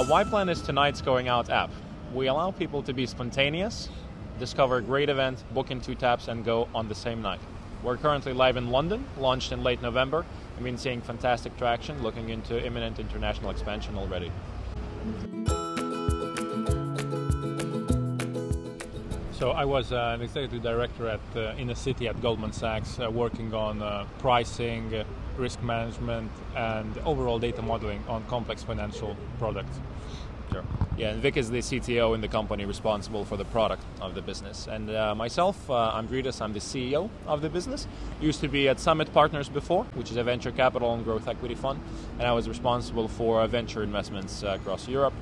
YPlan is tonight's going out app. We allow people to be spontaneous, discover a great event, book in 2 taps, and go on the same night. We're currently live in London, launched in late November. I've been seeing fantastic traction, looking into imminent international expansion already. So I was an executive director in a city at Goldman Sachs, working on pricing, risk management, and overall data modeling on complex financial products. Sure. Yeah, and Vic is the CTO in the company responsible for the product of the business. And myself, I'm Rytis, I'm the CEO of the business. Used to be at Summit Partners before, which is a venture capital and growth equity fund. And I was responsible for venture investments across Europe.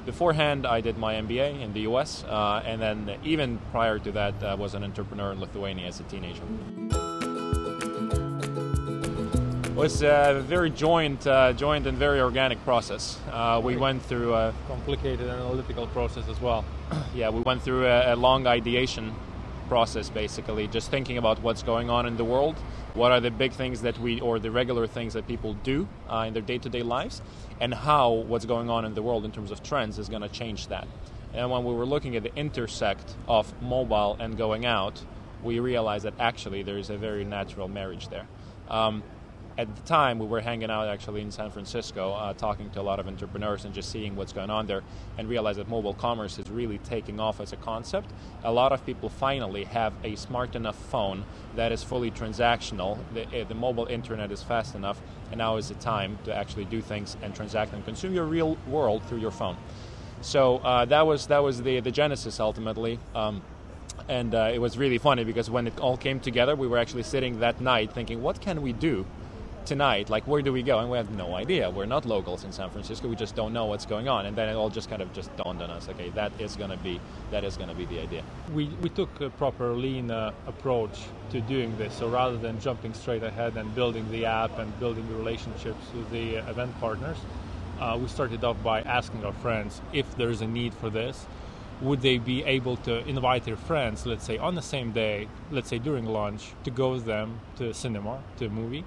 Beforehand, I did my MBA in the US, and then even prior to that, I was an entrepreneur in Lithuania as a teenager. It was a very joint and very organic process. We went through a complicated analytical process as well. Yeah, we went through a long ideation process, basically, just thinking about what's going on in the world, what are the big things that or the regular things that people do in their day-to-day lives, and how what's going on in the world in terms of trends is going to change that. And when we were looking at the intersect of mobile and going out, we realized that actually there is a very natural marriage there. At the time, we were hanging out actually in San Francisco, talking to a lot of entrepreneurs and just seeing what's going on there, and realized that mobile commerce is really taking off as a concept. A lot of people finally have a smart enough phone that is fully transactional. The mobile internet is fast enough, and now is the time to actually do things and transact and consume your real world through your phone. So that was the genesis ultimately. And it was really funny because when it all came together, we were actually sitting that night thinking, what can we do tonight? Like, where do we go? And we have no idea. We're not locals in San Francisco. We just don't know what's going on. And then it all just kind of just dawned on us. Okay, that is going to be the idea. We took a proper lean approach to doing this. So rather than jumping straight ahead and building the app and building the relationships with the event partners, we started off by asking our friends if there is a need for this. Would they be able to invite their friends, let's say on the same day, let's say during lunch, to go with them to cinema, to a movie,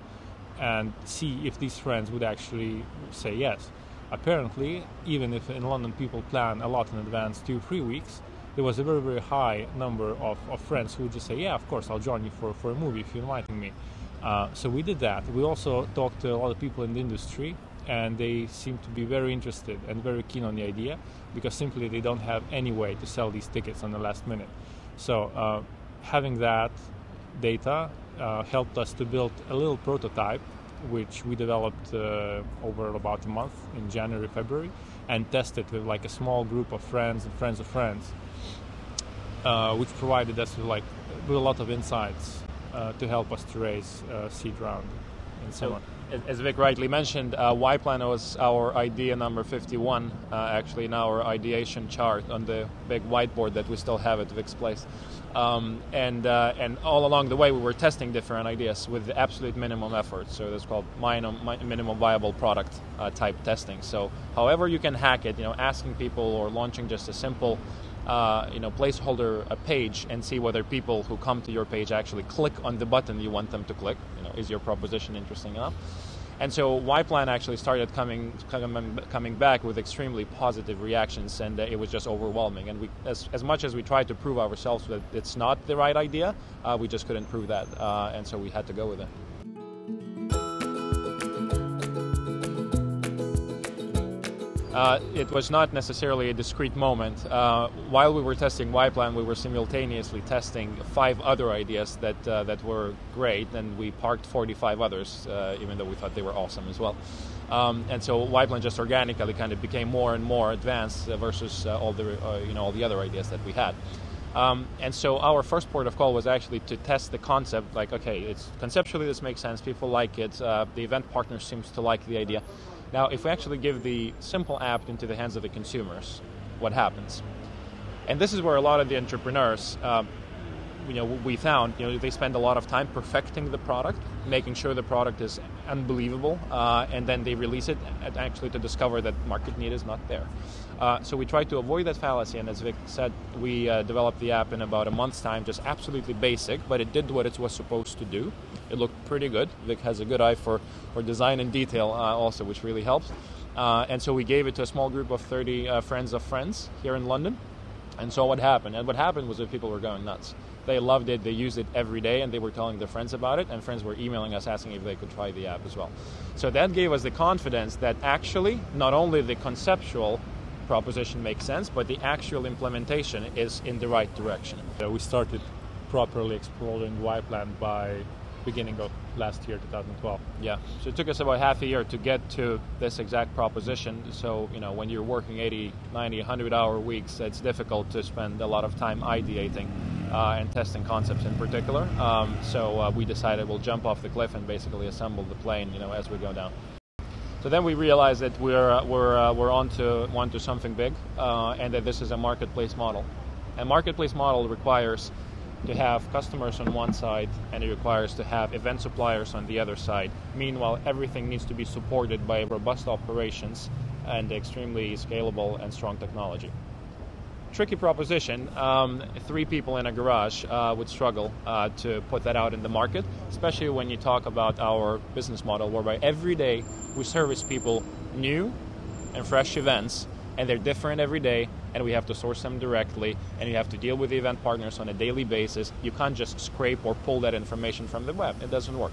and see if these friends would actually say yes. Apparently, even if in London people plan a lot in advance, 2-3 weeks, there was a very, very high number of friends who would just say, yeah, of course, I'll join you for a movie if you're inviting me. So we did that. We also talked to a lot of people in the industry, and they seem to be very interested and very keen on the idea, because simply they don't have any way to sell these tickets on the last minute. So having that data helped us to build a little prototype, which we developed over about a month in January, February, and tested with like a small group of friends and friends of friends, which provided us with a lot of insights to help us to raise seed round and so on. As Vic rightly mentioned, YPlan was our idea number 51, actually in our ideation chart on the big whiteboard that we still have at Vic's place. And all along the way, we were testing different ideas with the absolute minimum effort. So that's called minimum viable product type testing. So however you can hack it, asking people or launching just a simple placeholder a page and see whether people who come to your page actually click on the button you want them to click. Is your proposition interesting enough? And so YPlan actually started coming back with extremely positive reactions, and it was just overwhelming. And we, as much as we tried to prove ourselves that it's not the right idea, we just couldn't prove that, and so we had to go with it. It was not necessarily a discrete moment. While we were testing YPlan, we were simultaneously testing 5 other ideas that were great, and we parked 45 others, even though we thought they were awesome as well. And so YPlan just organically kind of became more and more advanced versus all the other ideas that we had. And so our first port of call was actually to test the concept. Like, okay, it's conceptually this makes sense. People like it. The event partner seems to like the idea. Now, if we actually give the simple app into the hands of the consumers, what happens? And this is where a lot of the entrepreneurs, we found, they spend a lot of time perfecting the product, making sure the product is unbelievable, and then they release it and actually to discover that market need is not there. So we tried to avoid that fallacy, and as Vik said, we developed the app in about a month's time, just absolutely basic, but it did what it was supposed to do. It looked pretty good. Vik has a good eye for design and detail also, which really helps. And so we gave it to a small group of 30 friends of friends here in London, and saw what happened. And what happened was that people were going nuts. They loved it, they used it every day, and they were telling their friends about it, and friends were emailing us asking if they could try the app as well. So that gave us the confidence that actually not only the conceptual proposition makes sense, but the actual implementation is in the right direction. We started properly exploring YPlan by beginning of last year, 2012. Yeah, so it took us about half a year to get to this exact proposition. So, when you're working 80, 90, 100-hour weeks, it's difficult to spend a lot of time ideating and testing concepts in particular. So we decided we'll jump off the cliff and basically assemble the plane, as we go down. So then we realized that we're onto something big, and that this is a marketplace model. A marketplace model requires to have customers on one side, and it requires to have event suppliers on the other side. Meanwhile, everything needs to be supported by robust operations and extremely scalable and strong technology. Tricky proposition. 3 people in a garage would struggle to put that out in the market, especially when you talk about our business model, whereby every day we service people new and fresh events, and they're different every day, and we have to source them directly, and you have to deal with the event partners on a daily basis. You can't just scrape or pull that information from the web. It doesn't work.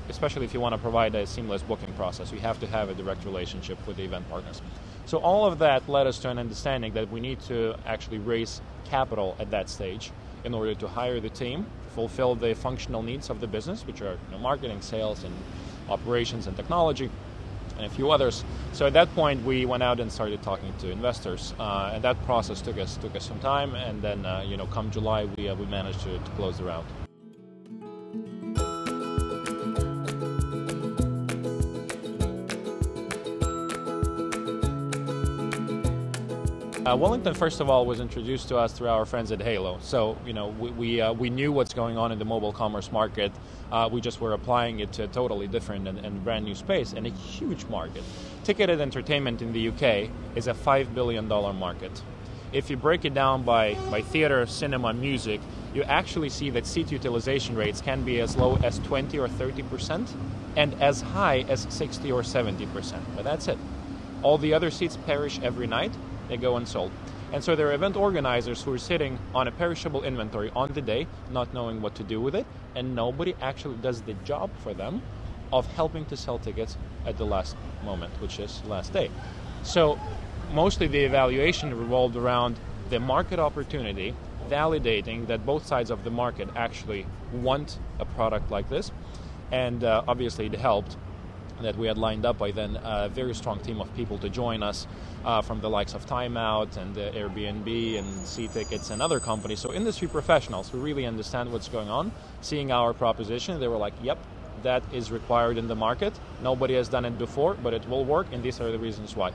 Especially if you want to provide a seamless booking process, you have to have a direct relationship with the event partners. So all of that led us to an understanding that we need to actually raise capital at that stage in order to hire the team, fulfill the functional needs of the business, which are marketing, sales, and operations and technology, and a few others. So at that point, we went out and started talking to investors, and that process took us some time. And then, come July, we managed to close the round. Wellington, first of all, was introduced to us through our friends at Halo. So, we knew what's going on in the mobile commerce market. We just were applying it to a totally different and brand new space and a huge market. Ticketed entertainment in the UK is a $5 billion market. If you break it down by theater, cinema, music, you actually see that seat utilization rates can be as low as 20 or 30% and as high as 60 or 70%. But that's it. All the other seats perish every night. They go unsold. And so there are event organizers who are sitting on a perishable inventory on the day, not knowing what to do with it, and nobody actually does the job for them of helping to sell tickets at the last moment, which is last day. So mostly the evaluation revolved around the market opportunity, validating that both sides of the market actually want a product like this, and obviously it helped that we had lined up by then a very strong team of people to join us from the likes of Time Out and Airbnb and C-Tickets and other companies. So industry professionals who really understand what's going on, seeing our proposition, they were like, yep, that is required in the market. Nobody has done it before, but it will work, and these are the reasons why.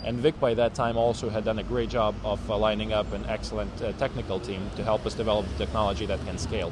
And Vik, by that time, also had done a great job of lining up an excellent technical team to help us develop the technology that can scale.